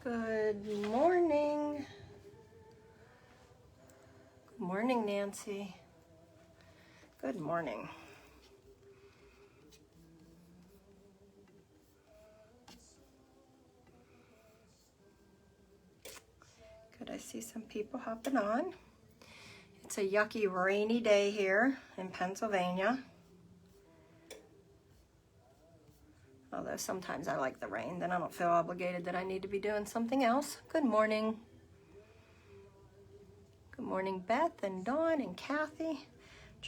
Good morning. Good morning, Nancy. Good morning. Good, I see some people hopping on. It's a yucky rainy day here in Pennsylvania. Although sometimes I like the rain, then I don't feel obligated that I need to be doing something else. Good morning. Good morning, Beth and Dawn and Kathy.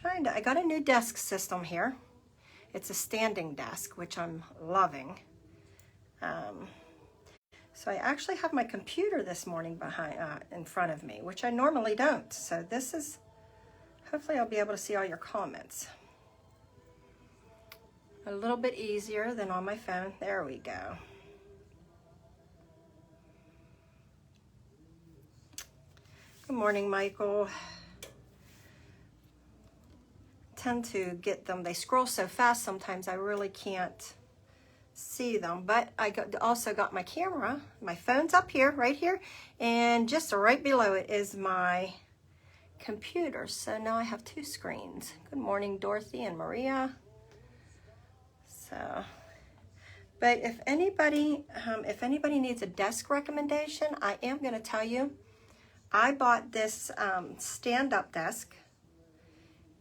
I got a new desk system here. It's a standing desk, which I'm loving. So I actually have my computer this morning in front of me, which I normally don't. So this is, hopefully I'll be able to see all your comments. A little bit easier than on my phone. There we go. Good morning, Michael. Tend to get them, they scroll so fast sometimes I really can't see them, but I also got my camera. My phone's up here, right here, and just right below it is my computer. So now I have two screens. Good morning, Dorothy and Maria. So, but if anybody needs a desk recommendation, I am going to tell you, I bought this stand-up desk,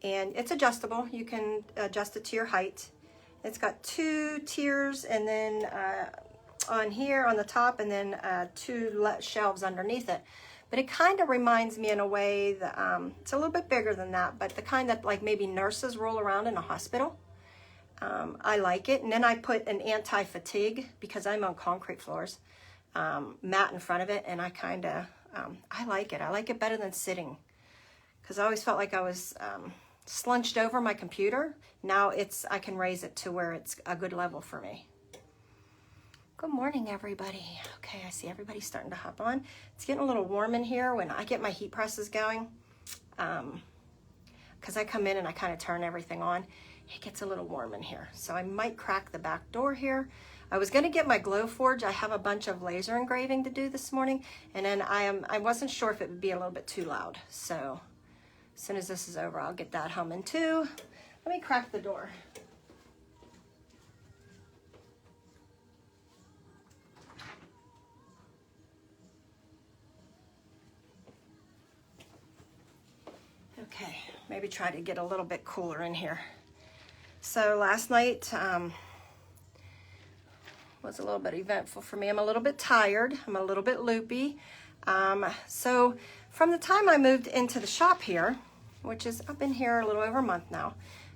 and it's adjustable. You can adjust it to your height. It's got two tiers, and then on here on the top, and then two shelves underneath it. But it kind of reminds me in a way that it's a little bit bigger than that, but the kind that like maybe nurses roll around in a hospital. I like it. And then I put an anti-fatigue, because I'm on concrete floors, mat in front of it, and I like it. I like it better than sitting, because I always felt like I was slunched over my computer. Now I can raise it to where it's a good level for me. Good morning, everybody. Okay, I see everybody starting to hop on. It's getting a little warm in here when I get my heat presses going, because I come in and I kind of turn everything on. It gets a little warm in here, so I might crack the back door here. I was going to get my glow forge. I have a bunch of laser engraving to do this morning, and then I wasn't sure if it would be a little bit too loud. So as soon as this is over, I'll get that humming too. Let me crack the door. Okay, maybe try to get a little bit cooler in here. So last night was a little bit eventful for me. I'm a little bit tired. I'm a little bit loopy. So from the time I moved into the shop here, which is, I've been here a little over a month now,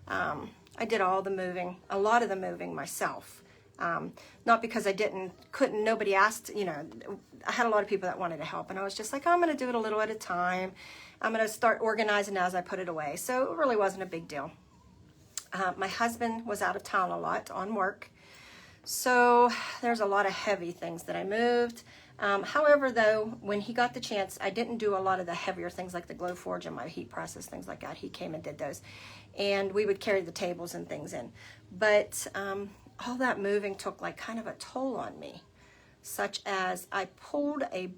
I did all the moving, a lot of the moving myself. Not because I couldn't, nobody asked, I had a lot of people that wanted to help, and I was just like, I'm going to do it a little at a time. I'm going to start organizing as I put it away. So it really wasn't a big deal. My husband was out of town a lot on work, so there's a lot of heavy things that I moved. However, though, when he got the chance, I didn't do a lot of the heavier things like the glow forge and my heat presses, things like that. He came and did those, and we would carry the tables and things in. But all that moving took like kind of a toll on me, such as I pulled a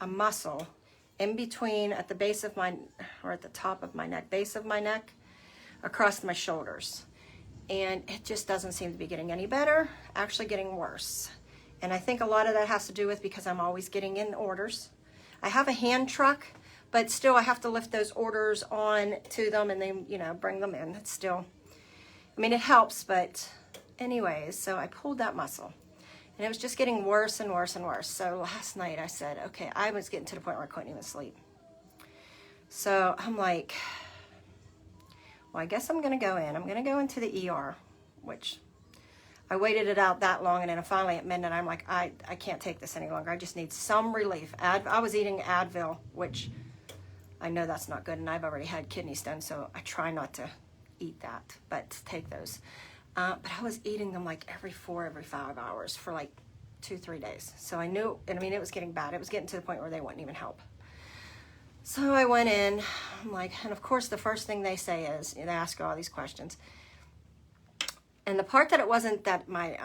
muscle in between at the base of my, or at the top of my neck, base of my neck, across my shoulders. And it just doesn't seem to be getting any better, actually getting worse. And I think a lot of that has to do with because I'm always getting in orders. I have a hand truck, but still I have to lift those orders on to them and then, bring them in. It's still, it helps, but anyways, so I pulled that muscle. And it was just getting worse and worse and worse. So last night I said, okay, I was getting to the point where I couldn't even sleep. So I'm like, well, I guess I'm going to go in. I'm going to go into the ER, which I waited it out that long, and then finally at midnight, I'm like, I can't take this any longer. I just need some relief. I was eating Advil, which I know that's not good, and I've already had kidney stones, so I try not to eat that, but take those. But I was eating them like every 5 hours for like 2-3 days. So I knew, and it was getting bad. It was getting to the point where they wouldn't even help. So I went in, I'm like, and of course the first thing they say is, they ask all these questions. And the part that it wasn't that my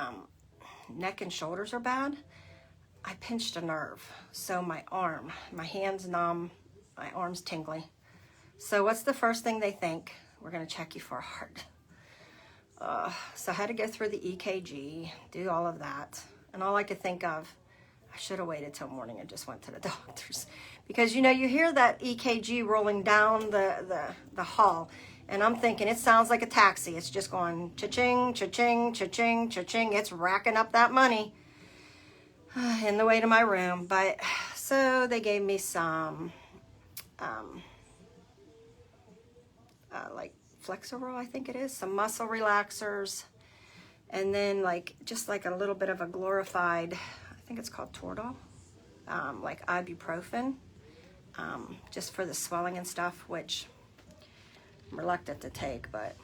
neck and shoulders are bad, I pinched a nerve. So my hand's numb, my arm's tingly. So what's the first thing they think? We're gonna check you for a heart. So I had to go through the EKG, do all of that. And all I could think of, I should have waited till morning and just went to the doctor's. Because, you know, you hear that EKG rolling down the hall. And I'm thinking, it sounds like a taxi. It's just going cha-ching, cha-ching, cha-ching, cha-ching. It's racking up that money in the way to my room. But, so they gave me some, like, Flexerol, I think it is, some muscle relaxers, and then just like a little bit of a glorified, I think it's called Toradol, like ibuprofen, just for the swelling and stuff, which I'm reluctant to take, but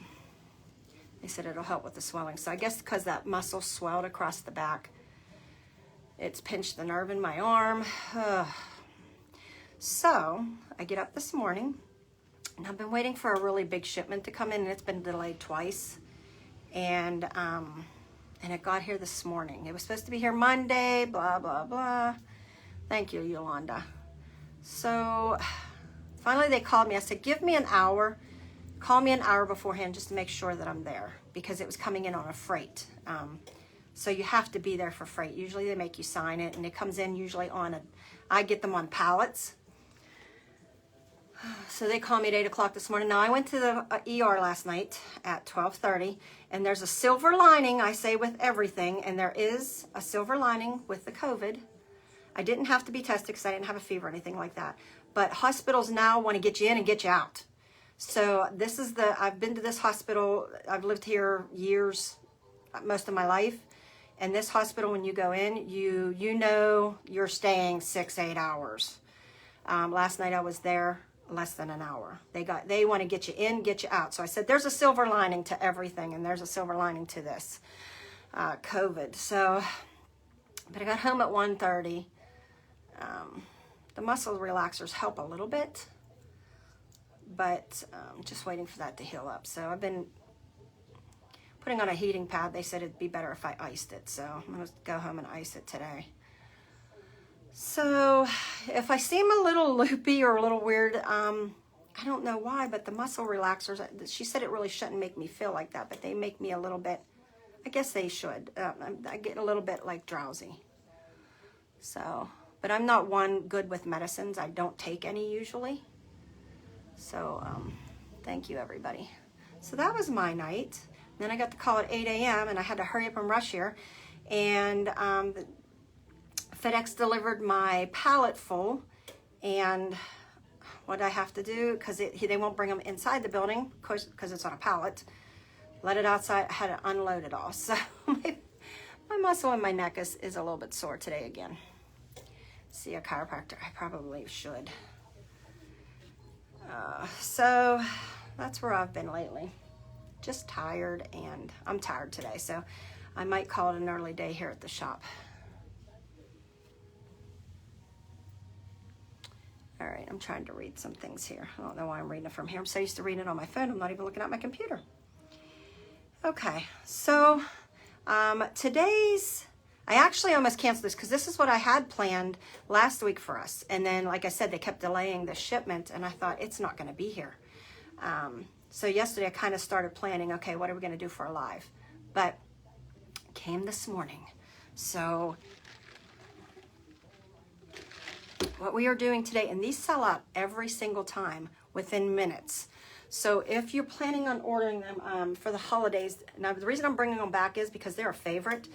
they said it'll help with the swelling. So I guess because that muscle swelled across the back, it's pinched the nerve in my arm. So I get up this morning, and I've been waiting for a really big shipment to come in, and it's been delayed twice. And it got here this morning. It was supposed to be here Monday, blah, blah, blah. Thank you, Yolanda. So finally they called me. I said, give me an hour. Call me an hour beforehand just to make sure that I'm there, because it was coming in on a freight. So you have to be there for freight. Usually they make you sign it, and it comes in usually I get them on pallets. So they called me at 8 o'clock this morning. Now, I went to the ER last night at 12:30, and there's a silver lining, I say, with everything, and there is a silver lining with the COVID. I didn't have to be tested because I didn't have a fever or anything like that. But hospitals now want to get you in and get you out. So this is I've been to this hospital. I've lived here years, most of my life. And this hospital, when you go in, you know you're staying 6-8 hours. Last night I was there less than an hour. They want to get you in, get you out. So I said, there's a silver lining to everything, and there's a silver lining to this COVID. So, but I got home at 1:30. The muscle relaxers help a little bit, but just waiting for that to heal up. So I've been putting on a heating pad. They said it'd be better if I iced it, so I'm gonna go home and ice it today. So if I seem a little loopy or a little weird, I don't know why, but the muscle relaxers, she said it really shouldn't make me feel like that, but they make me a little bit, I guess they should. I get a little bit like drowsy. So, but I'm not one good with medicines. I don't take any usually. So thank you, everybody. So that was my night. Then I got the call at 8 a.m. and I had to hurry up and rush here. And FedEx delivered my pallet full, and what I have to do, because they won't bring them inside the building because it's on a pallet, let it outside. I had to unload it all. So my muscle in my neck is a little bit sore today again. See a chiropractor? I probably should. So that's where I've been lately. Just tired, and I'm tired today, so I might call it an early day here at the shop. All right, I'm trying to read some things here. I don't know why I'm reading it from here. I'm so used to reading it on my phone, I'm not even looking at my computer. Okay, so I actually almost canceled this because this is what I had planned last week for us. And then, like I said, they kept delaying the shipment, and I thought, it's not going to be here. So yesterday I kind of started planning, okay, what are we going to do for a live? But it came this morning. So what we are doing today, and these sell out every single time within minutes. So if you're planning on ordering them for the holidays, now the reason I'm bringing them back is because they're a favorite,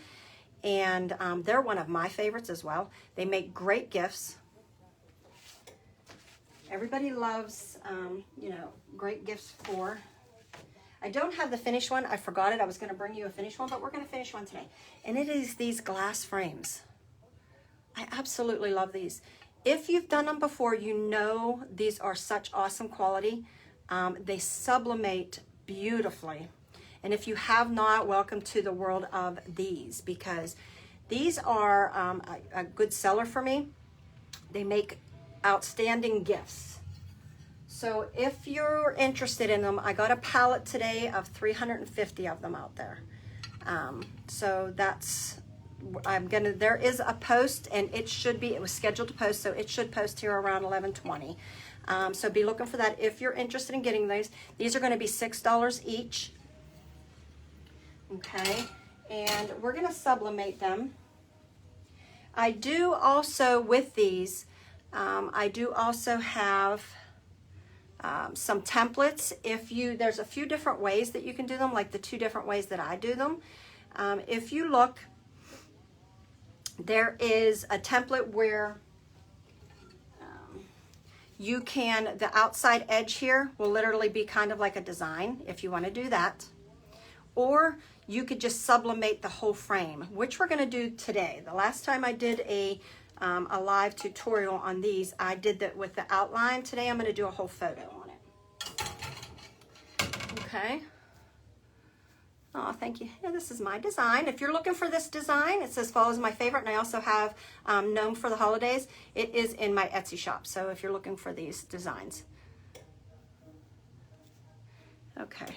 and they're one of my favorites as well. They make great gifts. Everybody loves, you know, great gifts for. I don't have the finished one. I forgot it. I was going to bring you a finished one, but we're going to finish one today. And it is these glass frames. I absolutely love these. If you've done them before, you know these are such awesome quality. They sublimate beautifully. And if you have not, welcome to the world of these, because these are a good seller for me. They make outstanding gifts. So if you're interested in them, I got a pallet today of 350 of them out there. So that's there is a post, and it was scheduled to post, so it should post here around 11:20. So be looking for that if you're interested in getting these. These are going to be $6 each. Okay, and we're going to sublimate them. I do also, with these, I do also have some templates. There's a few different ways that you can do them, like the 2 different ways that I do them. If you look, there is a template where the outside edge here will literally be kind of like a design if you want to do that. Or you could just sublimate the whole frame, which we're going to do today. The last time I did a live tutorial on these, I did that with the outline. Today I'm going to do a whole photo on it. Okay. Oh, thank you. Yeah, this is my design. If you're looking for this design, it says follows my favorite, and I also have Gnome for the holidays. It is in my Etsy shop, so if you're looking for these designs. Okay.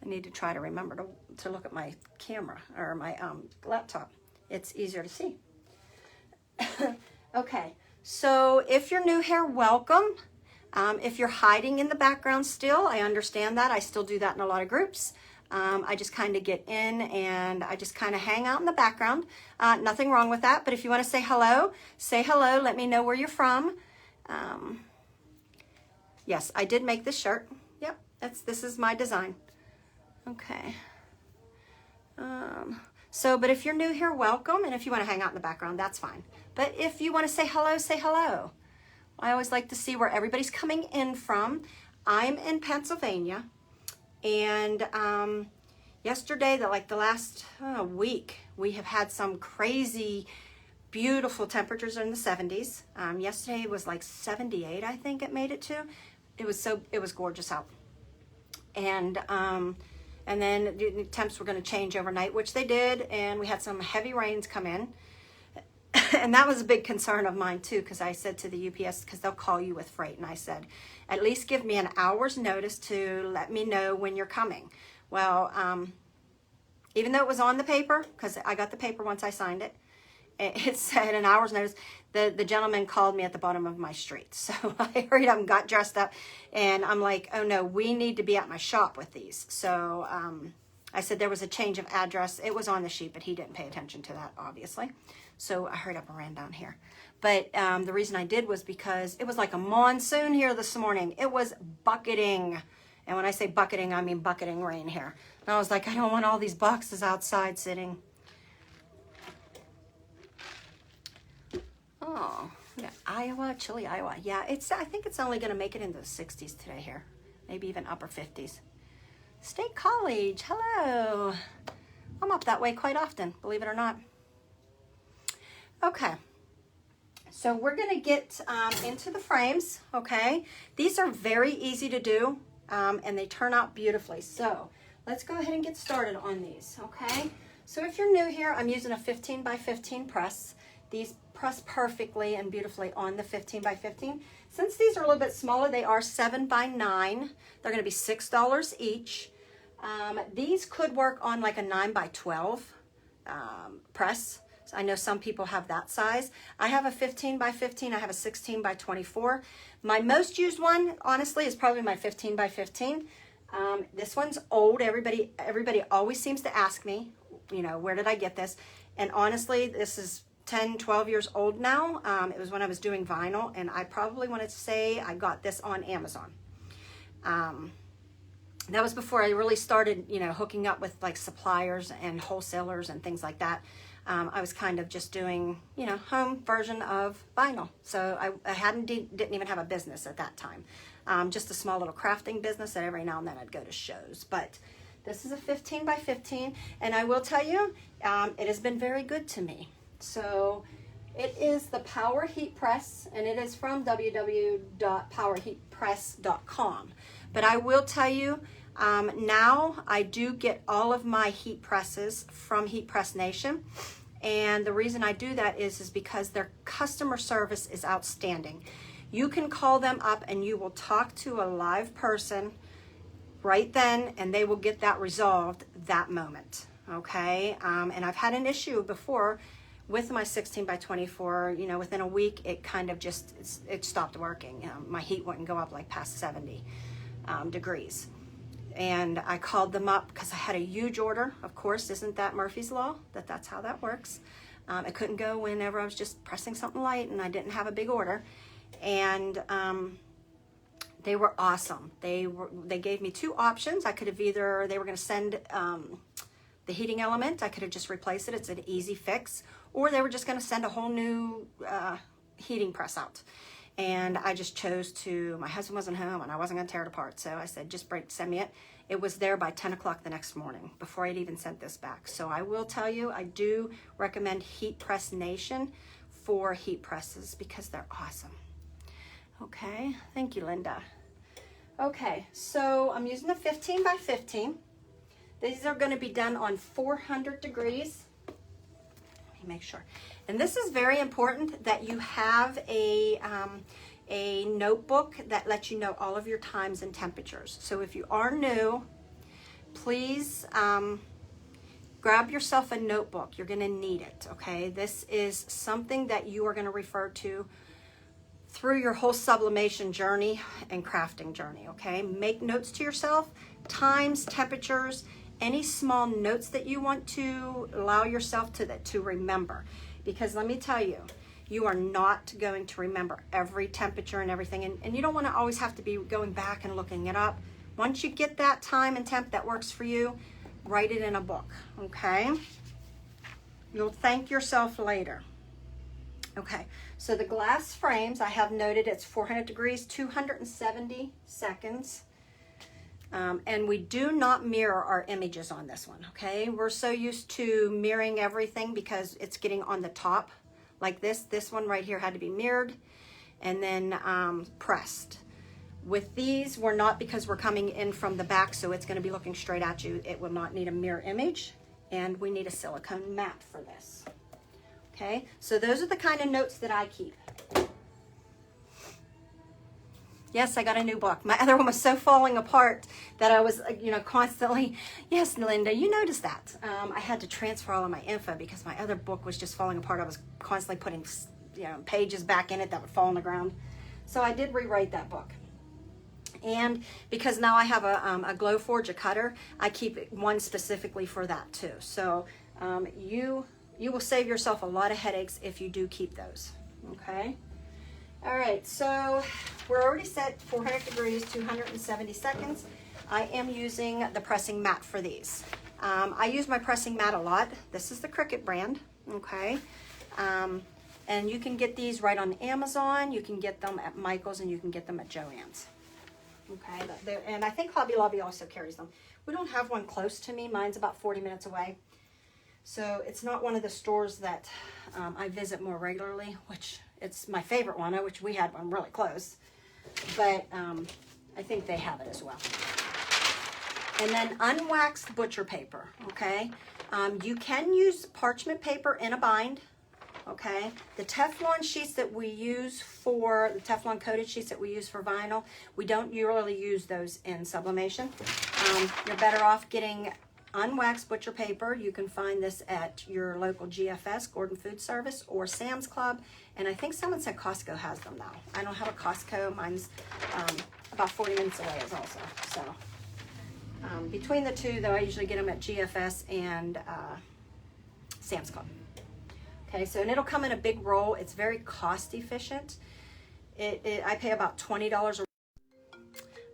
I need to try to remember to look at my camera or my laptop. It's easier to see. Okay, so if you're new here, welcome. If you're hiding in the background still, I understand that. I still do that in a lot of groups. I just kind of get in and I just kind of hang out in the background. Nothing wrong with that, but if you want to say hello, let me know where you're from. Yes, I did make this shirt. Yep, this is my design. Okay. But if you're new here, welcome. And if you want to hang out in the background, that's fine. But if you want to say hello, say hello. I always like to see where everybody's coming in from. I'm in Pennsylvania. And yesterday, the last week, we have had some crazy, beautiful temperatures in the 70s. Yesterday was like 78, I think it made it to. It was gorgeous out. And then the temps were going to change overnight, which they did, and we had some heavy rains come in. And that was a big concern of mine too, because I said to the UPS, because they'll call you with freight, and I said, at least give me an hour's notice to let me know when you're coming. Well, even though it was on the paper, because I got the paper once I signed it, it said an hour's notice. The gentleman called me at the bottom of my street. So I hurried up and got dressed up, and I'm like, oh no, we need to be at my shop with these. So I said there was a change of address. It was on the sheet, but he didn't pay attention to that, obviously. So I hurried up and ran down here. But the reason I did was because it was like a monsoon here this morning. It was bucketing. And when I say bucketing, I mean bucketing rain here. And I was like, I don't want all these boxes outside sitting. Oh, yeah, Iowa, chilly Iowa. Yeah, I think it's only going to make it into the 60s today here. Maybe even upper 50s. State College, hello. I'm up that way quite often, believe it or not. Okay, so we're going to get into the frames, okay? These are very easy to do, and they turn out beautifully. So let's go ahead and get started on these, okay? So if you're new here, I'm using a 15 by 15 press. These press perfectly and beautifully on the 15 by 15. Since these are a little bit smaller, they are 7 by 9. They're going to be $6 each. These could work on like a 9 by 12 press. So I know some people have that size. I have a 15 by 15. I have a 16 by 24. My most used one, honestly, is probably my 15 by 15. This one's old. Everybody always seems to ask me, you know, where did I get this? And honestly, this is 10, 12 years old now. It was when I was doing vinyl, and I probably want to say I got this on Amazon. That was before I really started, you know, hooking up with like suppliers and wholesalers and things like that. I was kind of just doing, you know, home version of vinyl. So I didn't even have a business at that time. Just a small little crafting business that every now and then I'd go to shows. But this is a 15 by 15, and I will tell you, it has been very good to me. So it is the Power Heat Press, and it is from www.powerheatpress.com. But I will tell you, now I do get all of my heat presses from Heat Press Nation. And the reason I do that is because their customer service is outstanding. You can call them up and you will talk to a live person right then, and they will get that resolved that moment. okay? And I've had an issue before with my 16 by 24, you know, within a week, it kind of just, it stopped working. My heat wouldn't go up like past 70 degrees. And I called them up because I had a huge order. Of course, isn't that Murphy's Law? That's how that works. I couldn't go whenever I was just pressing something light and I didn't have a big order. And they were awesome. They gave me two options. I could have either, they were going to send the heating element. I could have just replaced it. It's an easy fix. Or they were just going to send a whole new heating press out. And I just chose to, my husband wasn't home and I wasn't going to tear it apart. So I said, just send me it. It was there by 10 o'clock the next morning before I'd even sent this back. So I will tell you, I do recommend Heat Press Nation for heat presses because they're awesome. Okay, thank you, Linda. Okay, so I'm using the 15 by 15. These are going to be done on 400 degrees. Let me make sure. And this is very important that you have a notebook that lets you know all of your times and temperatures. So if you are new, please grab yourself a notebook. You're going to need it, okay? This is something that you are going to refer to through your whole sublimation journey and crafting journey, okay? Make notes to yourself, times, temperatures, any small notes that you want to allow yourself to remember. Because let me tell you, you are not going to remember every temperature and everything. And you don't want to always have to be going back and looking it up. Once you get that time and temp that works for you, write it in a book, okay? You'll thank yourself later. Okay, so the glass frames, I have noted it's 400 degrees, 270 seconds. And we do not mirror our images on this one, okay? We're so used to mirroring everything because it's getting on the top like this. This one right here had to be mirrored and then pressed. With these, we're not, because we're coming in from the back, so it's going to be looking straight at you. It will not need a mirror image, and we need a silicone mat for this. Okay, so those are the kind of notes that I keep. Yes, I got a new book. My other one was so falling apart that I was, you know, constantly, yes, Linda, you noticed that. I had to transfer all of my info because my other book was just falling apart. I was constantly putting, you know, pages back in it that would fall on the ground. So I did rewrite that book. And because now I have a Glowforge, a cutter, I keep one specifically for that too. So you will save yourself a lot of headaches if you do keep those, okay? All right, so we're already set 400 degrees, 270 seconds. I am using the pressing mat for these. I use my pressing mat a lot. This is the Cricut brand, okay? And you can get these right on Amazon. You can get them at Michael's and you can get them at Joann's. Okay, and I think Hobby Lobby also carries them. We don't have one close to me. Mine's about 40 minutes away. So it's not one of the stores that I visit more regularly, which it's my favorite one. I wish we had one really close, but I think they have it as well. And then unwaxed butcher paper, okay? You can use parchment paper in a bind, okay? The Teflon sheets that we use for, the Teflon coated sheets that we use for vinyl, we don't usually use those in sublimation. You're better off getting unwaxed butcher paper. You can find this at your local GFS, Gordon Food Service, or Sam's Club. And I think someone said Costco has them now. I don't have a Costco. Mine's about 40 minutes away is also. So between the two, though, I usually get them at GFS and Sam's Club. Okay, so and it'll come in a big roll. It's very cost efficient. I pay about $20 a.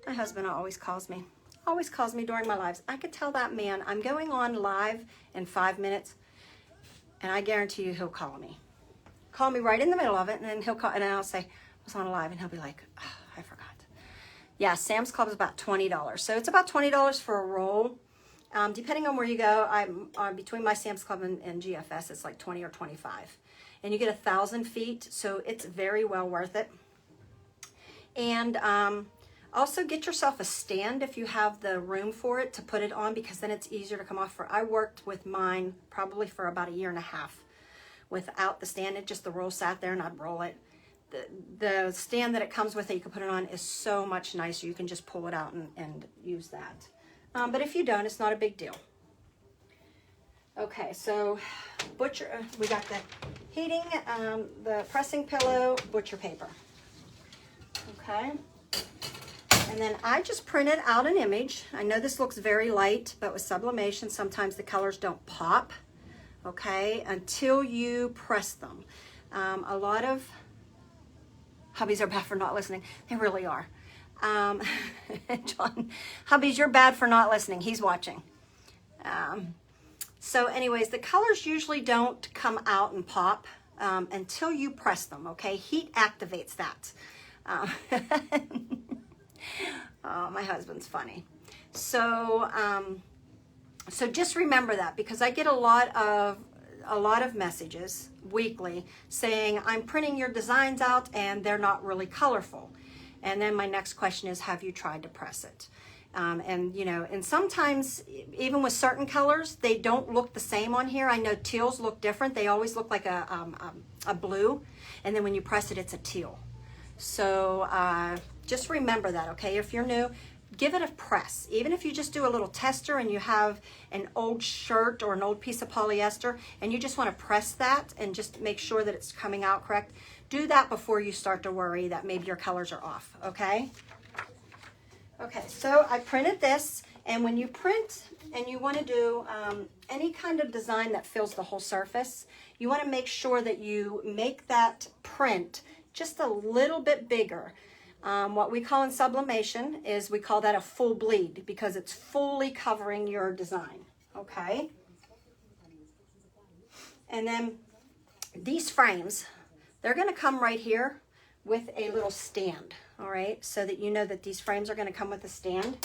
My husband always calls me. Always calls me during my lives. I could tell that man I'm going on live in 5 minutes, and I guarantee you he'll call me. Call me right in the middle of it, and then he'll call, and I'll say, I was on live, and he'll be like, oh, I forgot. Yeah, Sam's Club is about $20. So it's about $20 for a roll. Depending on where you go, I'm between my Sam's Club and GFS, it's like 20 or 25. And you get 1,000 feet, so it's very well worth it. And also get yourself a stand if you have the room for it to put it on, because then it's easier to come off. I worked with mine probably for about 1.5 years without the stand. It just, the roll sat there and I'd roll it. The stand that it comes with that you can put it on is so much nicer. You can just pull it out and use that. But if you don't, it's not a big deal. Okay, so we got the heating, the pressing pillow, butcher paper. Okay. And then I just printed out an image. I know this looks very light, but with sublimation, sometimes the colors don't pop, okay, until you press them. A lot of hubbies are bad for not listening. They really are. John, hubbies, you're bad for not listening. He's watching. So anyways, the colors usually don't come out and pop until you press them, okay? Heat activates that. Oh, my husband's funny. So, so just remember that, because I get a lot of messages weekly saying I'm printing your designs out and they're not really colorful. And then my next question is, have you tried to press it? And you know, and sometimes even with certain colors, they don't look the same on here. I know teals look different. They always look like a blue, and then when you press it, it's a teal. So just remember that, okay? If you're new, give it a press. Even if you just do a little tester and you have an old shirt or an old piece of polyester and you just want to press that and just make sure that it's coming out correct, do that before you start to worry that maybe your colors are off, okay? Okay, so I printed this, and when you print and you want to do any kind of design that fills the whole surface, you want to make sure that you make that print just a little bit bigger. What we call in sublimation is we call that a full bleed, because it's fully covering your design, okay? And then these frames, they're going to come right here with a little stand, all right? So that you know that these frames are going to come with a stand.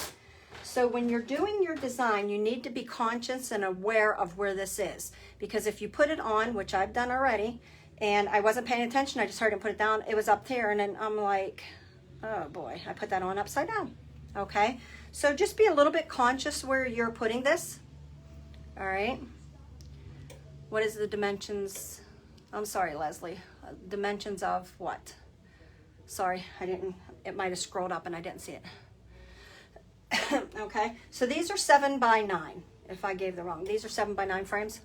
So when you're doing your design, you need to be conscious and aware of where this is, because if you put it on, which I've done already, and I wasn't paying attention, I just heard him put it down, it was up here, and then I'm like, oh boy, I put that on upside down, okay? So just be a little bit conscious where you're putting this, all right? What is the dimensions? I'm sorry, Leslie. Dimensions of what? Sorry, it might have scrolled up and I didn't see it. Okay, so these are 7 by 9, if I gave the wrong. These are 7 by 9 frames.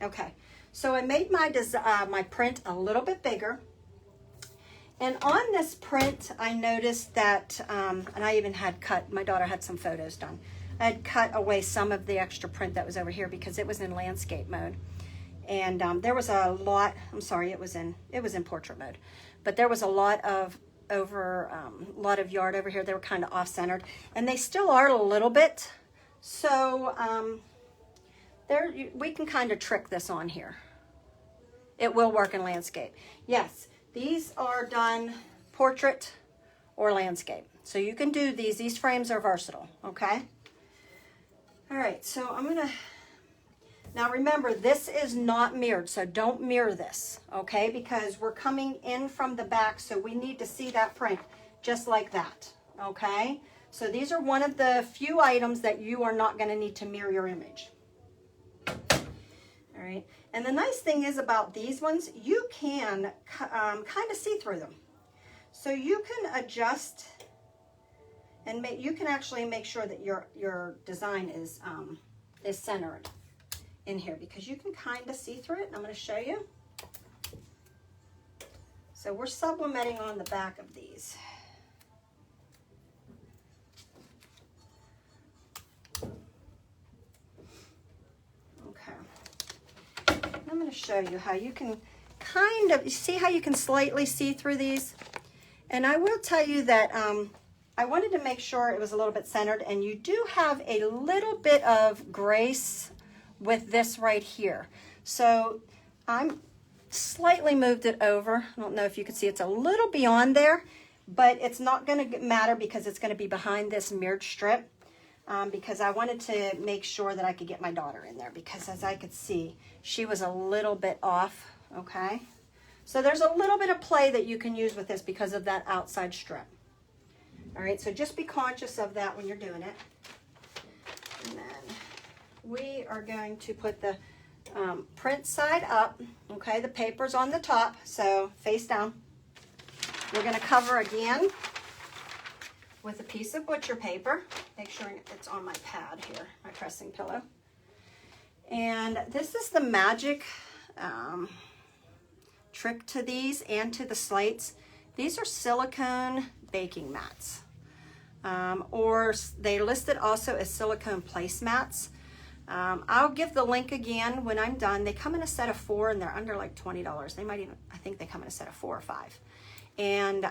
Okay, so I made my my print a little bit bigger. And on this print, I noticed that, and I even had cut, my daughter had some photos done. I had cut away some of the extra print that was over here because it was in landscape mode. And there was a lot, I'm sorry, it was in portrait mode. But there was a lot of yard over here. They were kind of off-centered. And they still are a little bit. So we can kind of trick this on here. It will work in landscape. Yes. These are done portrait or landscape. So you can do these. These frames are versatile, okay? All right, so I'm gonna, now remember, this is not mirrored, so don't mirror this, okay? Because we're coming in from the back, so we need to see that print just like that, okay? So these are one of the few items that you are not gonna need to mirror your image. All right, and the nice thing is about these ones, you can kind of see through them. So you can adjust and you can actually make sure that your design is centered in here, because you can kind of see through it. And I'm going to show you. So we're sublimating on the back of these. I'm going to show you how you can kind of, see how you can slightly see through these? And I will tell you that I wanted to make sure it was a little bit centered, and you do have a little bit of grace with this right here. So I'm slightly moved it over. I don't know if you can see, it's a little beyond there, but it's not going to matter because it's going to be behind this mirrored strip. Because I wanted to make sure that I could get my daughter in there, because as I could see, she was a little bit off, okay? So there's a little bit of play that you can use with this because of that outside strip. All right, so just be conscious of that when you're doing it. And then we are going to put the print side up, okay? The paper's on the top, so face down. We're going to cover again with a piece of butcher paper. Make sure it's on my pad here, my pressing pillow. And this is the magic trick to these and to the slates. These are silicone baking mats. Or they listed also as silicone placemats. I'll give the link again when I'm done. They come in a set of 4 and they're under like $20. They might even, I think they come in a set of 4 or 5. And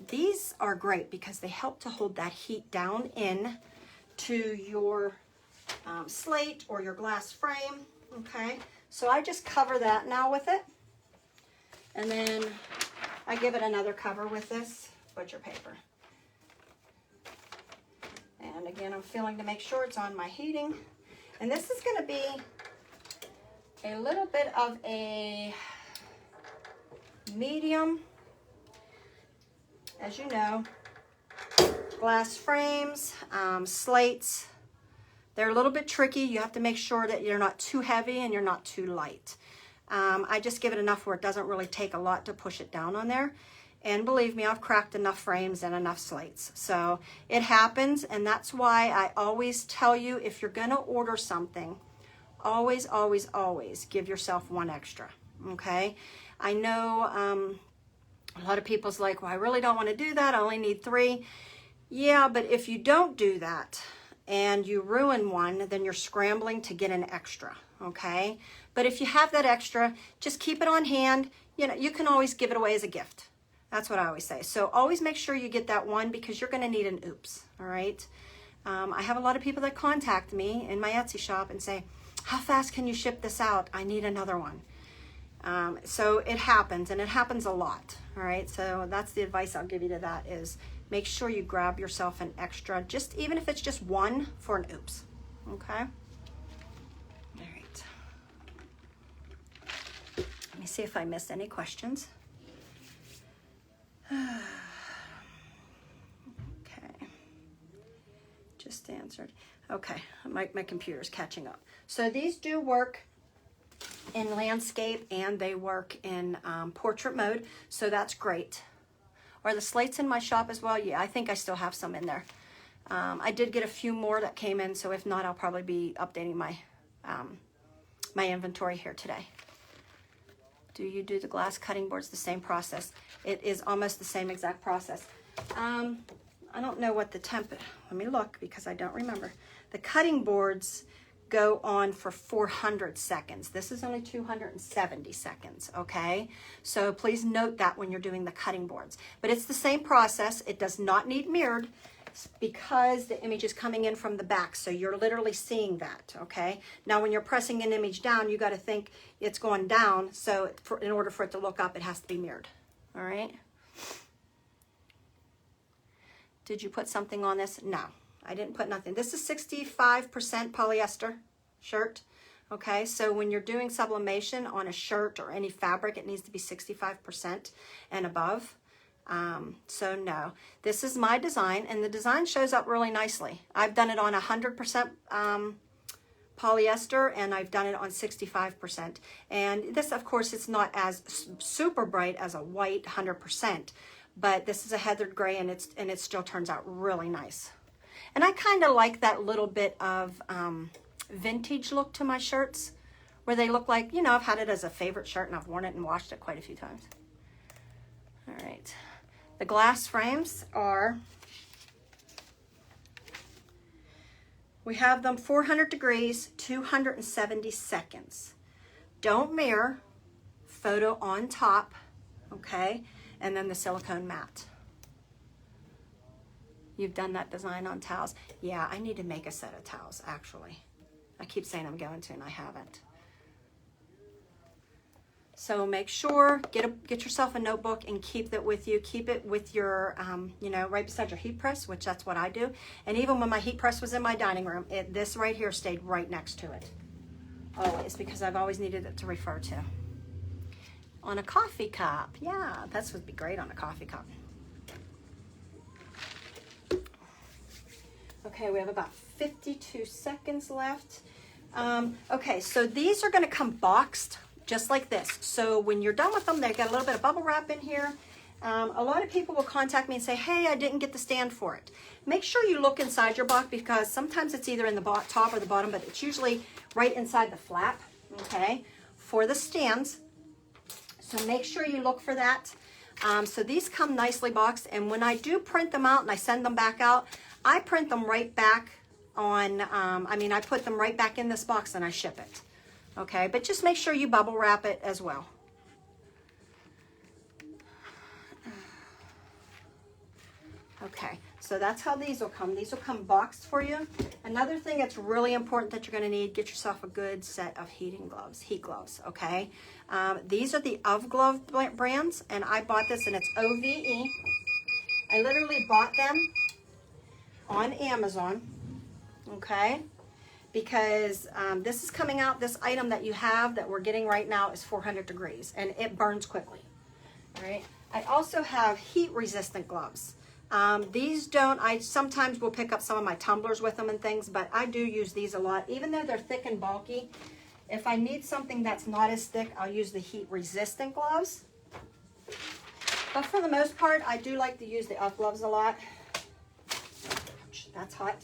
these are great because they help to hold that heat down in to your slate or your glass frame. Okay, so I just cover that now with it. And then I give it another cover with this butcher paper. And again, I'm feeling to make sure it's on my heating. And this is going to be a little bit of a medium. As you know, glass frames, slates, they're a little bit tricky. You have to make sure that you're not too heavy and you're not too light. I just give it enough where it doesn't really take a lot to push it down on there. And believe me, I've cracked enough frames and enough slates. So it happens, and that's why I always tell you, if you're gonna order something, always, always, always give yourself 1 extra, okay? I know a lot of people's like, well, I really don't wanna do that, I only need 3. Yeah, but if you don't do that and you ruin one, then you're scrambling to get an extra, okay? But if you have that extra, just keep it on hand. You know, you can always give it away as a gift. That's what I always say. So always make sure you get that one because you're going to need an oops, all right? I have a lot of people that contact me in my Etsy shop and say, how fast can you ship this out? I need another one. So it happens, and it happens a lot, all right? So that's the advice I'll give you to that is make sure you grab yourself an extra, just even if it's just 1 for an oops, okay? All right. Let me see if I missed any questions. Okay, just answered. Okay, my computer's catching up. So these do work in landscape and they work in portrait mode, so that's great. Are the slates in my shop as well? Yeah, I think I still have some in there. I did get a few more that came in, so if not, I'll probably be updating my my inventory here today. Do you do the glass cutting boards the same process? It is almost the same exact process. I don't know what the temp, let me look because I don't remember. The cutting boards go on for 400 seconds. This is only 270 seconds, okay? So please note that when you're doing the cutting boards. But it's the same process. It does not need mirrored because the image is coming in from the back, so you're literally seeing that, okay? Now when you're pressing an image down, you got to think it's going down, so in order for it to look up, it has to be mirrored, all right? Did you put something on this? No, I didn't put nothing. This is 65% polyester shirt, okay? So when you're doing sublimation on a shirt or any fabric, it needs to be 65% and above. So no, this is my design, and the design shows up really nicely. I've done it on 100% polyester, and I've done it on 65%. And this, of course, it's not as super bright as a white 100%, but this is a heathered gray, and it still turns out really nice. And I kind of like that little bit of vintage look to my shirts, where they look like, you know, I've had it as a favorite shirt, and I've worn it and washed it quite a few times. All right. The glass frames are, we have them 400 degrees, 270 seconds. Don't mirror, photo on top, okay? And then the silicone mat. You've done that design on towels. Yeah, I need to make a set of towels, actually. I keep saying I'm going to, and I haven't. So make sure, get yourself a notebook and keep it with you. Keep it with your, you know, right beside your heat press, which that's what I do. And even when my heat press was in my dining room, this right here stayed right next to it. Always, because I've always needed it to refer to. On a coffee cup. Yeah, that would be great on a coffee cup. Okay, we have about 52 seconds left. Okay, so these are going to come boxed just like this. So when you're done with them, they got a little bit of bubble wrap in here. A lot of people will contact me and say, hey, I didn't get the stand for it. Make sure you look inside your box, because sometimes it's either in the top or the bottom, but it's usually right inside the flap, okay, for the stands. So make sure you look for that. So these come nicely boxed, and when I do print them out and I send them back out, I print them right back on, I put them right back in this box and I ship it, okay? But just make sure you bubble wrap it as well. Okay, so that's how these will come. These will come boxed for you. Another thing that's really important that you're going to need, get yourself a good set of heat gloves, okay? These are the Of Glove brands, and I bought this, and it's OVE. I literally bought them on Amazon, okay? Because this is coming out, this item that you have that we're getting right now is 400 degrees, and it burns quickly, all right? I also have heat-resistant gloves. These don't, I sometimes will pick up some of my tumblers with them and things, but I do use these a lot. Even though they're thick and bulky, if I need something that's not as thick, I'll use the heat-resistant gloves. But for the most part, I do like to use the Of gloves a lot. Ouch, that's hot.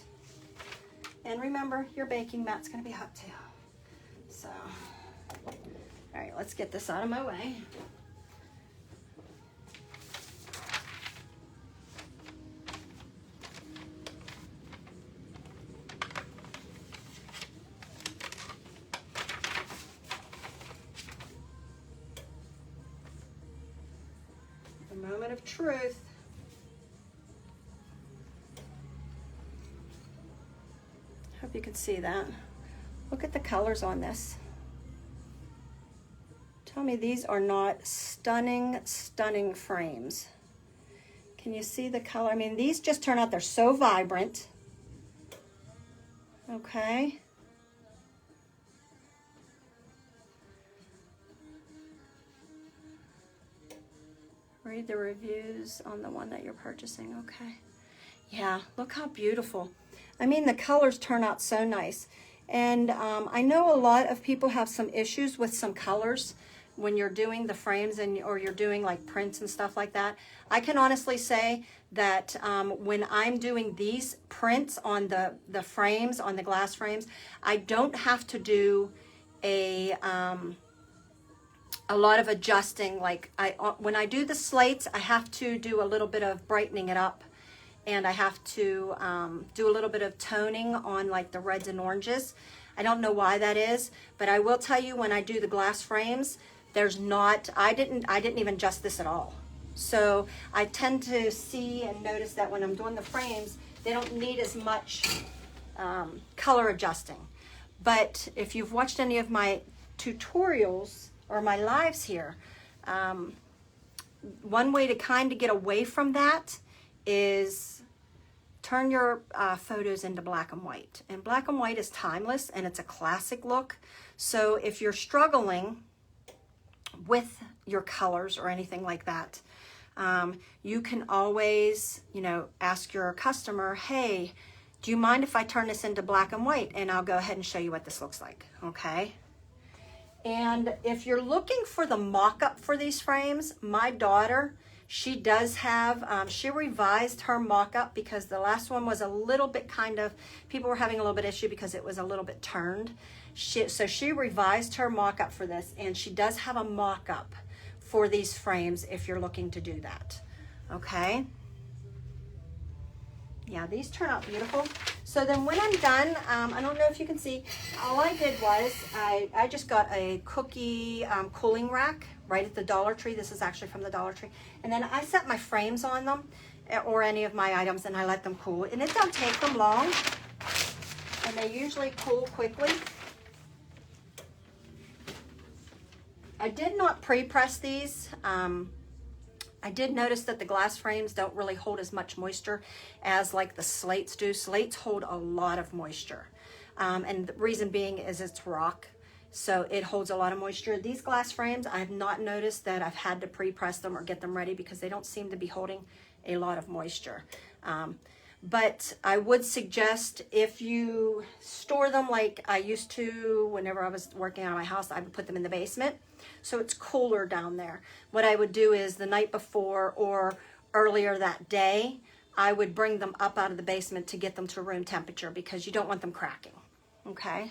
And remember, your baking mat's going to be hot too. So, all right, let's get this out of my way. Moment of truth. Hope you can see that. Look at the colors on this. Tell me these are not stunning, stunning frames. Can you see the color? I mean, these just turn out, they're so vibrant. Okay. Read the reviews on the one that you're purchasing. Okay. Yeah, look how beautiful. I mean, the colors turn out so nice. And I know a lot of people have some issues with some colors when you're doing the frames or you're doing like prints and stuff like that. I can honestly say that when I'm doing these prints on the frames, on the glass frames, I don't have to do a lot of adjusting. Like when I do the slates, I have to do a little bit of brightening it up, and I have to do a little bit of toning on like the reds and oranges. I don't know why that is, but I will tell you, when I do the glass frames, there's not, I didn't even adjust this at all. So I tend to see and notice that when I'm doing the frames, they don't need as much color adjusting. But if you've watched any of my tutorials or my lives here, one way to kind of get away from that is turn your photos into black and white. And black and white is timeless, and it's a classic look. So if you're struggling with your colors or anything like that, you can always, ask your customer, hey, do you mind if I turn this into black and white? And I'll go ahead and show you what this looks like, okay? And if you're looking for the mock-up for these frames, my daughter, she does have, she revised her mock-up because the last one was a little bit people were having a little bit issue because it was a little bit turned. So she revised her mock-up for this, and she does have a mock-up for these frames if you're looking to do that, okay? Yeah, these turn out beautiful. So then when I'm done, I don't know if you can see, all I did was I just got a cookie cooling rack right at the Dollar Tree. This is actually from the Dollar Tree. And then I set my frames on them or any of my items, and I let them cool. And it don't take them long, and they usually cool quickly. I did not pre-press these. I did notice that the glass frames don't really hold as much moisture as like the slates do. Slates hold a lot of moisture. And the reason being is it's rock, so it holds a lot of moisture. These glass frames, I have not noticed that I've had to pre-press them or get them ready because they don't seem to be holding a lot of moisture. But I would suggest if you store them like I used to whenever I was working on my house, I would put them in the basement so it's cooler down there. What I would do is the night before or earlier that day, I would bring them up out of the basement to get them to room temperature because you don't want them cracking, okay?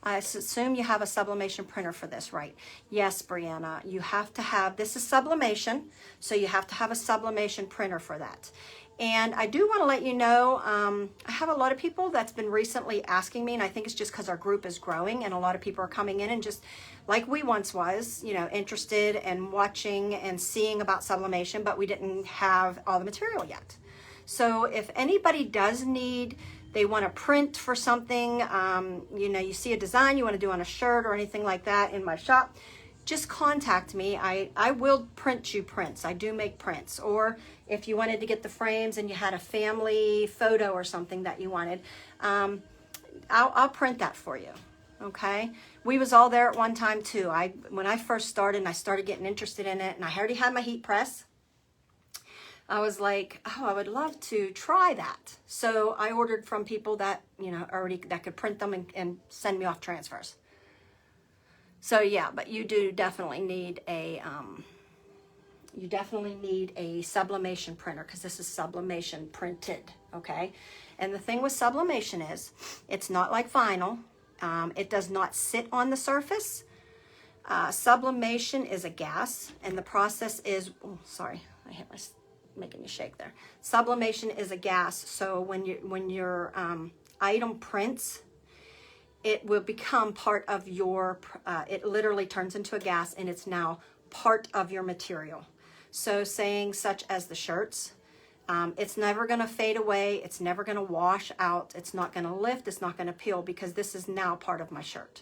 I assume you have a sublimation printer for this, right? Yes, Brianna, you have to have, this is sublimation, so you have to have a sublimation printer for that. And I do want to let you know, I have a lot of people that's been recently asking me, and I think it's just because our group is growing and a lot of people are coming in and just like we once was, you know, interested and watching and seeing about sublimation, but we didn't have all the material yet. So if anybody does need, they want to print for something, you know, you see a design you want to do on a shirt or anything like that in my shop, just contact me. I will print you prints. I do make prints. Or if you wanted to get the frames and you had a family photo or something that you wanted, I'll print that for you. Okay? We was all there at one time too. When I first started and I started getting interested in it and I already had my heat press, I was like, oh, I would love to try that. So I ordered from people that, you know, already that could print them and send me off transfers. So yeah, but you do definitely need a sublimation printer because this is sublimation printed, okay? And the thing with sublimation is, it's not like vinyl. It does not sit on the surface. Sublimation is a gas, and the process is, oh, sorry, I hit my, making you shake there. Sublimation is a gas, so when your item prints, it will become part of your, it literally turns into a gas and it's now part of your material. So saying such as the shirts, it's never going to fade away. It's never going to wash out. It's not going to lift. It's not going to peel because this is now part of my shirt.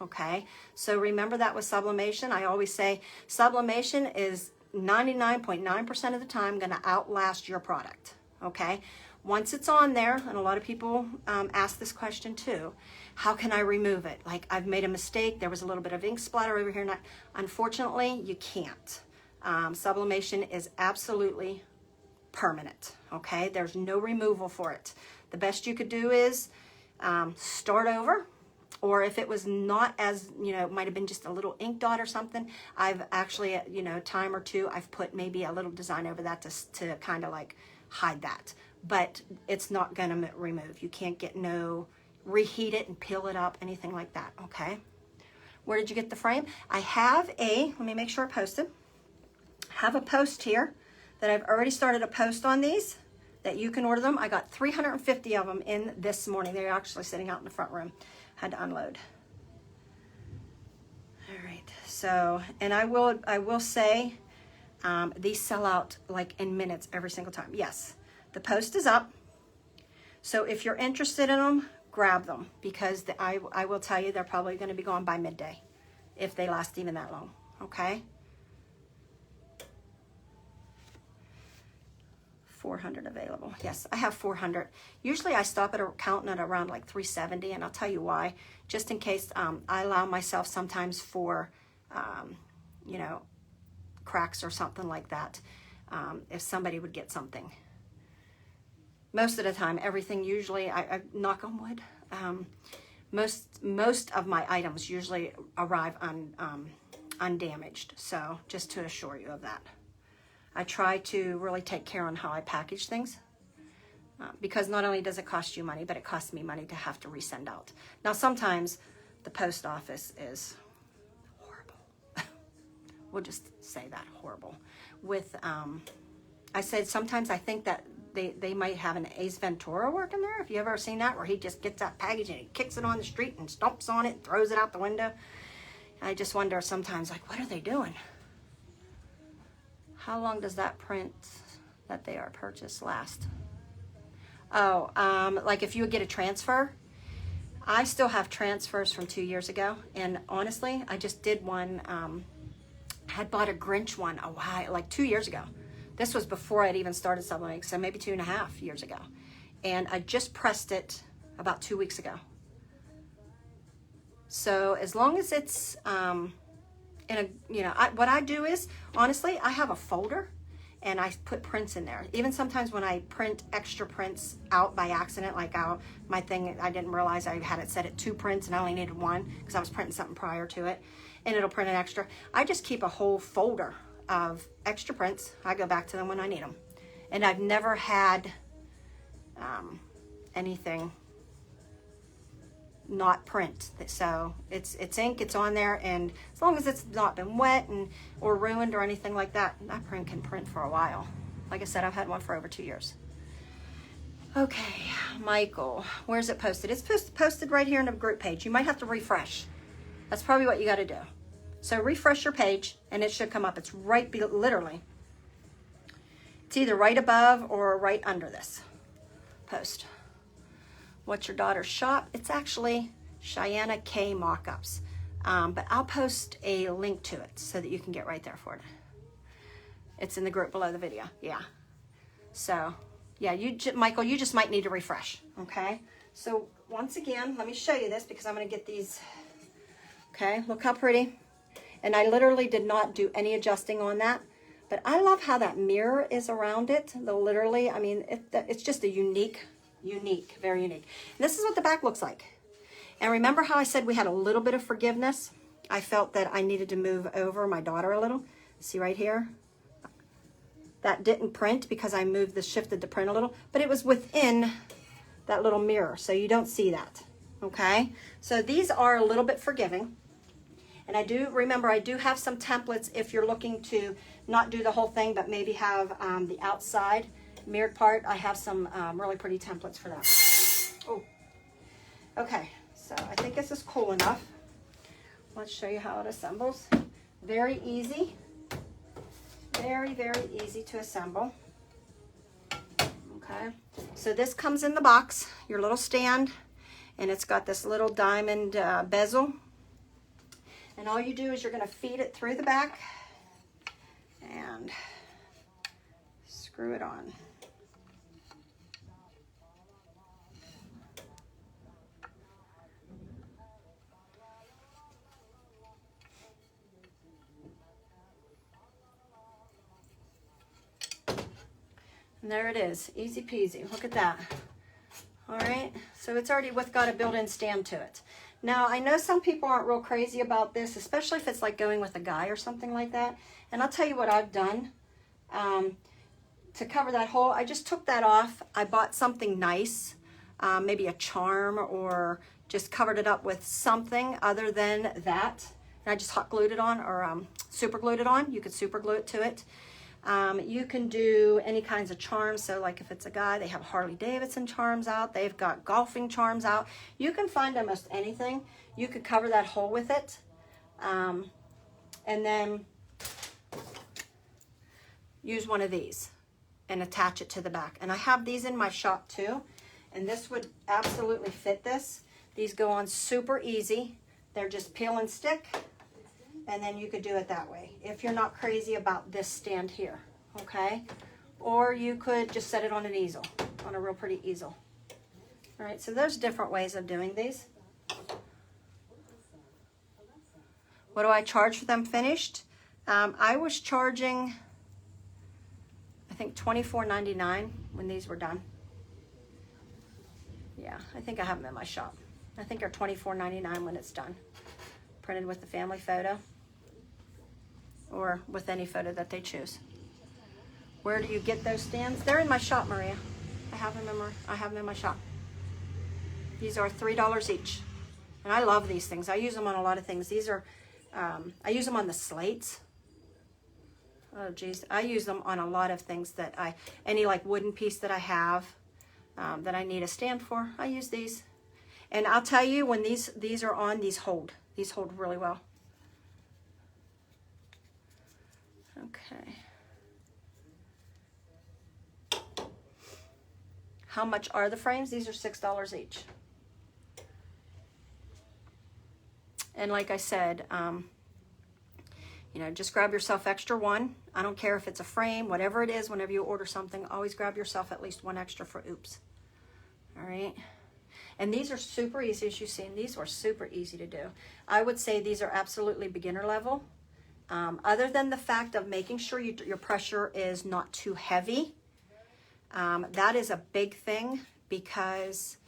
Okay. So remember that with sublimation. I always say sublimation is 99.9% of the time going to outlast your product. Okay. Once it's on there, and a lot of people ask this question too, how can I remove it? Like, I've made a mistake. There was a little bit of ink splatter over here. Unfortunately, you can't. Sublimation is absolutely permanent, okay? There's no removal for it. The best you could do is start over, or if it was not as, you know, it might have been just a little ink dot or something, I've actually, you know, time or two, I've put maybe a little design over that to kind of like hide that. But it's not going to remove. You can't get reheat it and peel it up, anything like that, okay? Where did you get the frame? I have let me make sure I posted. Have a post here that I've already started a post on these that you can order them. I got 350 of them in this morning. They're actually sitting out in the front room. Had to unload. All right, so, and I will say, these sell out like in minutes every single time. Yes. The post is up, so if you're interested in them, grab them because I will tell you they're probably going to be gone by midday if they last even that long, okay? 400 available. Yes, I have 400. Usually I stop at counting at around like 370, and I'll tell you why. Just in case I allow myself sometimes for, you know, cracks or something like that, if somebody would get something. Most of the time, everything usually, I knock on wood, most of my items usually arrive undamaged. So just to assure you of that. I try to really take care on how I package things because not only does it cost you money, but it costs me money to have to resend out. Now, sometimes the post office is horrible. We'll just say that, horrible. With, I said sometimes I think that they might have an Ace Ventura working there. Have you ever seen that? Where he just gets that package and he kicks it on the street and stomps on it and throws it out the window. I just wonder sometimes, like, what are they doing? How long does that print that they are purchased last? Oh, like if you would get a transfer, I still have transfers from 2 years ago. And honestly, I just did one, had bought a Grinch one a while, like 2 years ago. This was before I'd even started sublimating, so maybe 2.5 years ago. And I just pressed it about 2 weeks ago. So as long as it's in a, you know, what I do is, honestly, I have a folder, and I put prints in there. Even sometimes when I print extra prints out by accident, like my thing, I didn't realize I had it set at 2 prints and I only needed 1 because I was printing something prior to it, and it'll print an extra. I just keep a whole folder of extra prints. I go back to them when I need them. And I've never had anything not print. So it's ink, it's on there, and as long as it's not been wet or ruined or anything like that, that print can print for a while. Like I said, I've had one for over 2 years. Okay, Michael, where's it posted? It's posted right here in the group page. You might have to refresh. That's probably what you got to do. So refresh your page and it should come up. It's right, literally, it's either right above or right under this post. What's your daughter's shop? It's actually Cheyenne K Mockups. But I'll post a link to it so that you can get right there for it. It's in the group below the video. Yeah. So, yeah, Michael, you just might need to refresh. Okay. So once again, let me show you this because I'm going to get these. Okay. Look how pretty. And I literally did not do any adjusting on that. But I love how that mirror is around it. Literally, I mean, it's just a unique, very unique. And this is what the back looks like. And remember how I said we had a little bit of forgiveness? I felt that I needed to move over my daughter a little. See right here? That didn't print because I shifted the print a little, but it was within that little mirror, so you don't see that, okay? So these are a little bit forgiving. And I do have some templates if you're looking to not do the whole thing, but maybe have the outside mirrored part. I have some really pretty templates for that. Oh, okay. So I think this is cool enough. Let's show you how it assembles. Very easy. Very, very easy to assemble. Okay. So this comes in the box, your little stand, and it's got this little diamond bezel. And all you do is you're going to feed it through the back and screw it on. And there it is, easy peasy. Look at that. All right, so it's already got a built-in stand to it. Now, I know some people aren't real crazy about this, especially if it's like going with a guy or something like that. And I'll tell you what I've done to cover that hole. I just took that off. I bought something nice, maybe a charm, or just covered it up with something other than that. And I just hot glued it on, or super glued it on. You could super glue it to it. You can do any kinds of charms. So like if it's a guy, they have Harley Davidson charms out. They've got golfing charms out. You can find almost anything. You could cover that hole with it. And then use one of these and attach it to the back. And I have these in my shop too. And this would absolutely fit this. These go on super easy. They're just peel and stick. And then you could do it that way if you're not crazy about this stand here, okay? Or you could just set it on an easel, on a real pretty easel. All right, so there's different ways of doing these. What do I charge for them finished? I was charging, I think $24.99 when these were done. Yeah, I think I have them in my shop. I think they're $24.99 when it's done. Printed with the family photo or with any photo that they choose. Where do you get those stands? They're in my shop, Maria. I have them in my shop. These are $3 each. And I love these things. I use them on a lot of things. These are, I use them on the slates. Oh geez, I use them on a lot of things that any like wooden piece that I have that I need a stand for, I use these. And I'll tell you, when these are on, these hold really well. Okay. How much are the frames? These are $6 each. And like I said, you know, just grab yourself extra one. I don't care if it's a frame, whatever it is, whenever you order something, always grab yourself at least one extra for oops. All right. And these are super easy, as you've seen. These were super easy to do. I would say these are absolutely beginner level. Other than the fact of making sure your pressure is not too heavy, that is a big thing because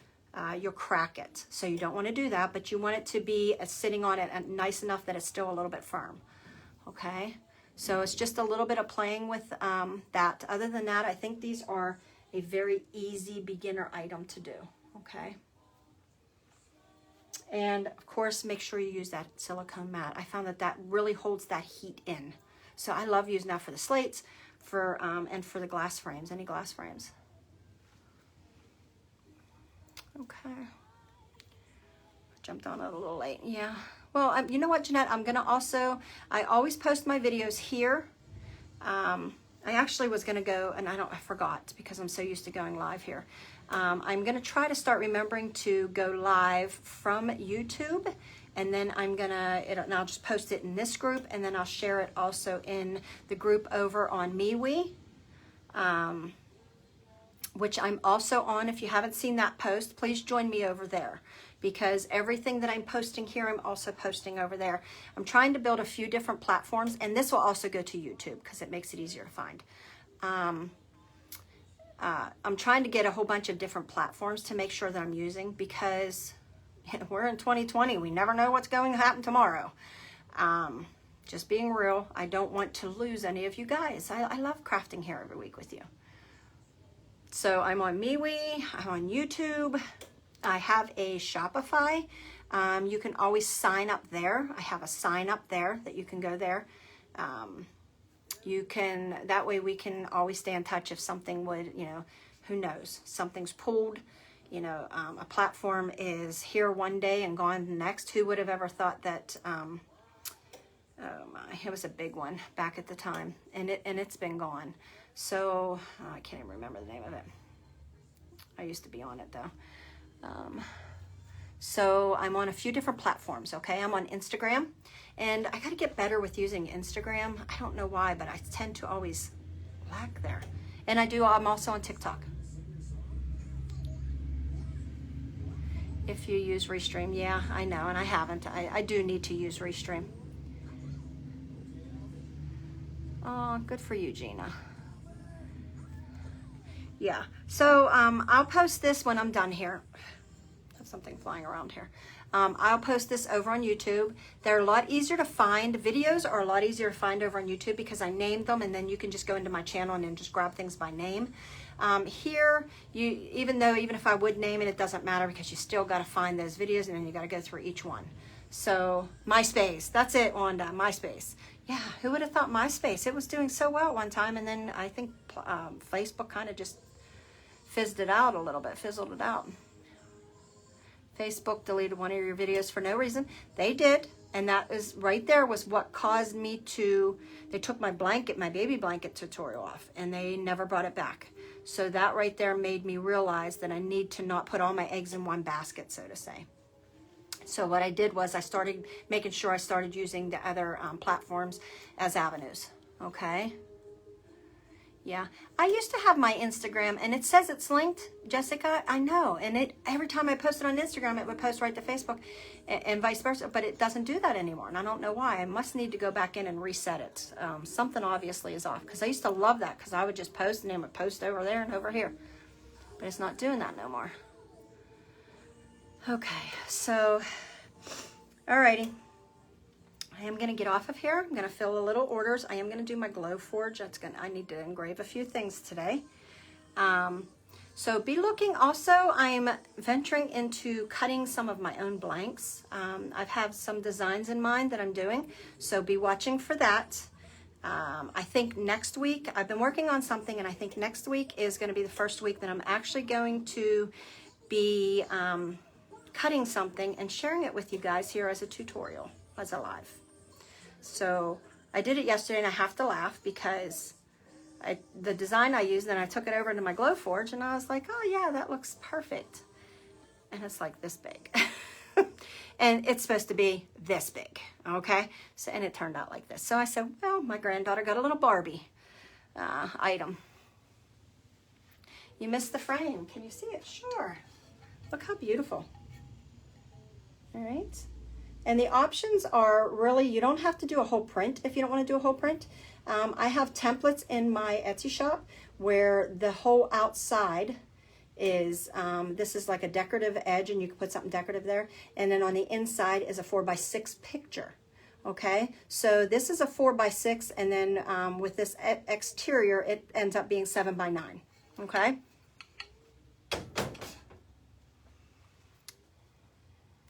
you'll crack it. So you don't want to do that, but you want it to be sitting on it nice enough that it's still a little bit firm. Okay, so it's just a little bit of playing with that. Other than that, I think these are a very easy beginner item to do. Okay, and of course, make sure you use that silicone mat. I found that that really holds that heat in. So I love using that for the slates, and for the glass frames, any glass frames. Okay, jumped on it a little late. Yeah. Well, you know what, Jeanette? I always post my videos here. I actually was going to go, and I forgot because I'm so used to going live here. I'm going to try to start remembering to go live from YouTube, and then and I'll just post it in this group, and then I'll share it also in the group over on MeWe, which I'm also on. If you haven't seen that post, please join me over there, because everything that I'm posting here, I'm also posting over there. I'm trying to build a few different platforms, and this will also go to YouTube because it makes it easier to find. I'm trying to get a whole bunch of different platforms to make sure that I'm using, because we're in 2020. We never know what's going to happen tomorrow. Just being real, I don't want to lose any of you guys. I love crafting here every week with you. So I'm on MeWe, I'm on YouTube. I have a Shopify. You can always sign up there. I have a sign up there that you can go there. That way we can always stay in touch if something would, who knows, something's pulled, a platform is here one day and gone the next. Who would have ever thought that, oh my, it was a big one back at the time, and it's been gone. So I can't even remember the name of it. I used to be on it though. So I'm on a few different platforms, okay? I'm on Instagram, and I gotta get better with using Instagram. I don't know why, but I tend to always lag there. And I'm also on TikTok. If you use Restream, yeah, I know, and I haven't. I do need to use Restream. Oh, good for you, Gina. Yeah, so I'll post this when I'm done here. I have something flying around here. I'll post this over on YouTube. They're a lot easier to find. Videos are a lot easier to find over on YouTube because I named them, and then you can just go into my channel and then just grab things by name. Here, even if I would name it, it doesn't matter because you still got to find those videos, and then you got to go through each one. So MySpace, that's it, Wanda, MySpace. Yeah, who would have thought MySpace? It was doing so well one time, and then I think Facebook kind of just fizzled it out a little bit, fizzled it out. Facebook deleted one of your videos for no reason. They did, and that is right there was what caused me to, they took my baby blanket tutorial off, and they never brought it back. So that right there made me realize that I need to not put all my eggs in one basket, so to say. So what I did was I started making sure I started using the other platforms as avenues, okay? Yeah, I used to have my Instagram, and it says it's linked, Jessica. I know, and every time I posted on Instagram, it would post right to Facebook, and vice versa. But it doesn't do that anymore, and I don't know why. I must need to go back in and reset it. Something obviously is off, because I used to love that, because I would just post, and it would post over there and over here. But it's not doing that no more. Okay, so, alrighty. I am going to get off of here. I'm going to fill a little orders. I am going to do my glow forge. I need to engrave a few things today. So be looking. Also, I'm venturing into cutting some of my own blanks. I've had some designs in mind that I'm doing, so be watching for that. I think next week, I've been working on something, and I think next week is going to be the first week that I'm actually going to be cutting something and sharing it with you guys here as a tutorial, as a live. So I did it yesterday, and I have to laugh because the design I used, then I took it over into my glow forge, and I was like, oh yeah, that looks perfect. And it's like this big. And it's supposed to be this big, okay? So, and it turned out like this. So I said, well, my granddaughter got a little Barbie item. You missed the frame. Can you see it? Sure. Look how beautiful. All right. And the options are really, you don't have to do a whole print if you don't want to do a whole print. I have templates in my Etsy shop where the whole outside is, this is like a decorative edge, and you can put something decorative there. And then on the inside is a 4x6 picture. Okay, so this is a 4x6, and then with this exterior, it ends up being 7x9. Okay.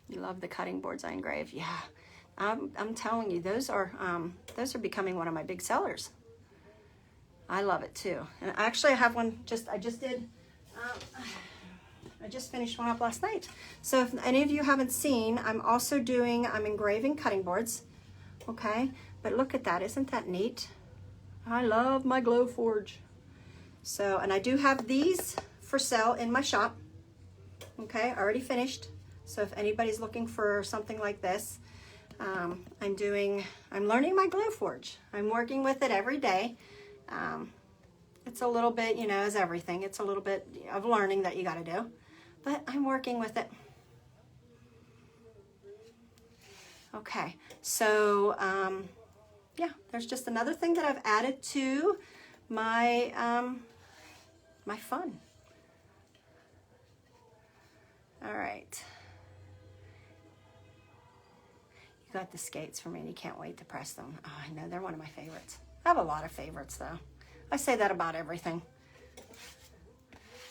You love the cutting boards I engrave. Yeah, I'm telling you, those are becoming one of my big sellers. I love it too. And actually, I have one. I just finished one up last night. So if any of you haven't seen, I'm engraving cutting boards. Okay, but look at that. Isn't that neat? I love my Glowforge. So, and I do have these for sale in my shop. Okay, already finished. So if anybody's looking for something like this, I'm learning my Glowforge. I'm working with it every day. It's a little bit, you know, as everything, it's a little bit of learning that you got to do, but I'm working with it. Okay, so yeah, there's just another thing that I've added to my my fun. All right. You got the skates for me, and you can't wait to press them. Oh, I know, they're one of my favorites. I have a lot of favorites, though. I say that about everything.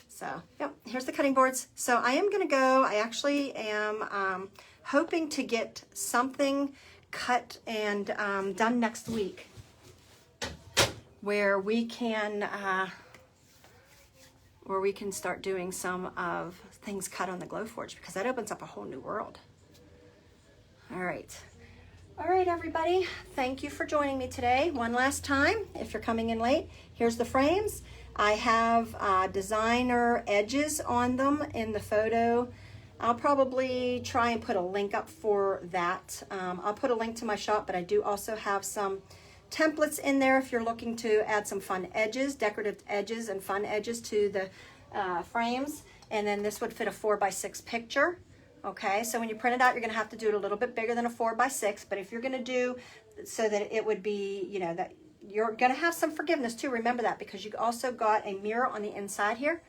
So, yep, here's the cutting boards. So I am going to go. I actually am hoping to get something cut and done next week where we can start doing some of things cut on the Glowforge, because that opens up a whole new world. All right. All right, everybody. Thank you for joining me today. One last time, if you're coming in late, here's the frames. I have designer edges on them in the photo. I'll probably try and put a link up for that. I'll put a link to my shop, but I do also have some templates in there if you're looking to add some fun edges, decorative edges and fun edges to the frames. And then this would fit a 4x6 picture. Okay, so when you print it out, you're going to have to do it a little bit bigger than a 4x6, but if you're going to do so that it would be, you know, that you're going to have some forgiveness too, remember that, because you also got a mirror on the inside here.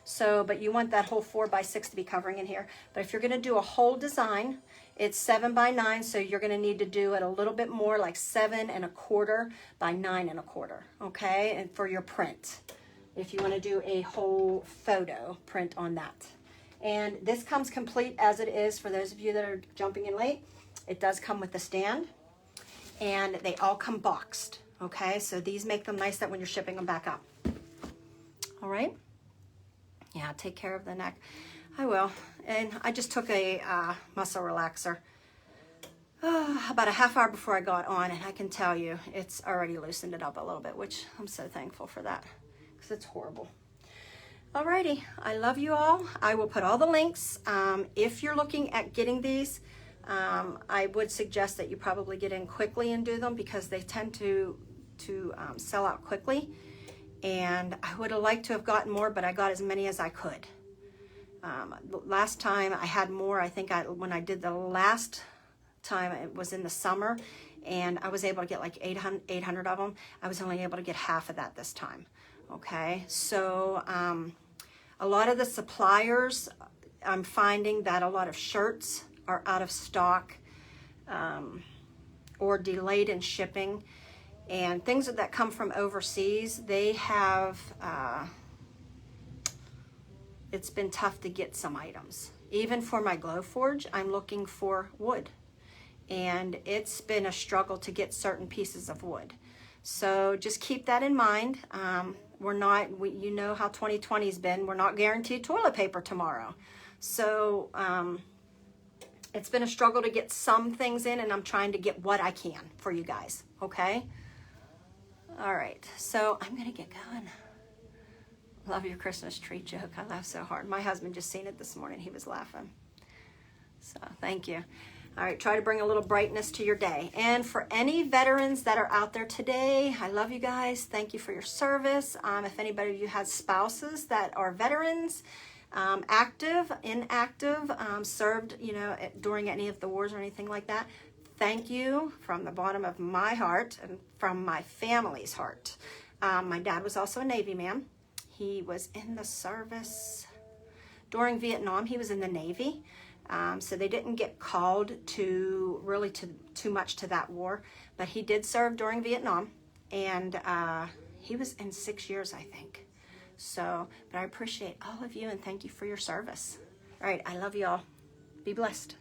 So, but you want that whole 4x6 to be covering in here. But if you're going to do a whole design, it's 7x9, so you're going to need to do it a little bit more, like 7 1/4 by 9 1/4, okay, and for your print, if you want to do a whole photo print on that. And this comes complete as it is for those of you that are jumping in late. It does come with the stand, and they all come boxed, okay? So these make them nice that when you're shipping them back up. All right? Yeah, take care of the neck. I will. And I just took a muscle relaxer about a half hour before I got on, and I can tell you it's already loosened it up a little bit, which I'm so thankful for that, because it's horrible. Alrighty, I love you all. I will put all the links. If you're looking at getting these, I would suggest that you probably get in quickly and do them, because they tend to sell out quickly. And I would have liked to have gotten more, but I got as many as I could. Last time I had more. I think when I did the last time, it was in the summer, and I was able to get like 800 of them. I was only able to get half of that this time. Okay, so a lot of the suppliers, I'm finding that a lot of shirts are out of stock or delayed in shipping, and things that come from overseas, they have, it's been tough to get some items. Even for my Glowforge, I'm looking for wood, and it's been a struggle to get certain pieces of wood. So just keep that in mind. You know how 2020's been. We're not guaranteed toilet paper tomorrow. So it's been a struggle to get some things in, and I'm trying to get what I can for you guys, okay? All right, so I'm gonna get going. Love your Christmas tree joke. I laughed so hard. My husband just seen it this morning. He was laughing. So thank you. All right, try to bring a little brightness to your day. And for any veterans that are out there today, I love you guys. Thank you for your service. If anybody of you has spouses that are veterans, active, inactive, served, you know, during any of the wars or anything like that. Thank you from the bottom of my heart and from my family's heart. My dad was also a Navy man. He was in the service during Vietnam. He was in the Navy. So they didn't get called to really too much to that war, but he did serve during Vietnam, and he was in 6 years, I think. So, but I appreciate all of you and thank you for your service. All right, I love y'all. Be blessed.